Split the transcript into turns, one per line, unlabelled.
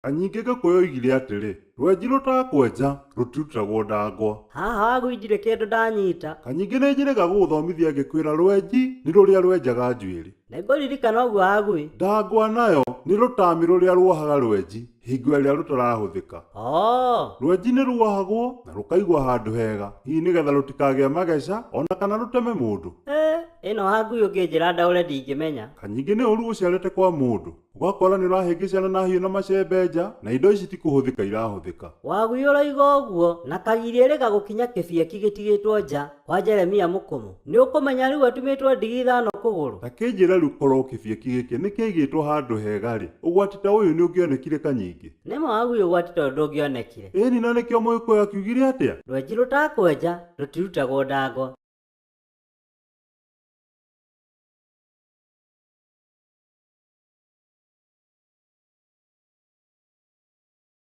Kanyingi Gakuyu oigire atĩrĩ, rwenji rũtakwenja rũtirutagwo ndangwa.
Haha wagũithire kĩndũ ndanyita.
Kanyingi nĩ njĩrĩga gũgũthomithia ngĩkwĩra rwenji nĩ rũrĩa rwenjaga njuĩrĩ.
Nĩngũririkana ũguo hagũĩ.
Ndangwa nayo nĩ rũtami rũrĩa ruohaga rwenji hingo ĩrĩa rũtarahũthĩka. Rwenji nĩ ruohagwo na rũkaigwo handũ hega, hihi nĩgetha rũtikagĩe mageca ona kana rũteme mũndũ.
Ĩno hagũĩ ũngĩnjĩra ndaũre ndingĩmenya.
Kanyingi nĩ ũru gũciarĩte kwa mũndũ, ũgakora nĩ ũrahĩngĩcana na hiũ na macembe nja na indo ici tikũhũthĩka irahũthĩka.
Wagũĩ ũroiga ũguo na kagirĩrĩga gũkinya kĩbieki gĩtigĩtwo nja kwa Jeremia Mũkũmũ. Nĩ ũkũmenya rĩu atumĩtwo ndigi ithano kũgũrũ.
Ta kĩnjĩra rĩu korwo kĩbieki gĩkĩ nĩ kĩigĩtwo handũ hega-rĩ, ũgwati ta ũyũ nĩ ũngĩonekire Kanyingi?
Nĩ ma wagũĩ ũgwati ta ũyũ ndũngĩonekire.
Ĩni na nĩkĩo Mũgĩkũyũ akiugire atĩa?
Rwenji rũtakwenja rũtirutagwo ndangwa.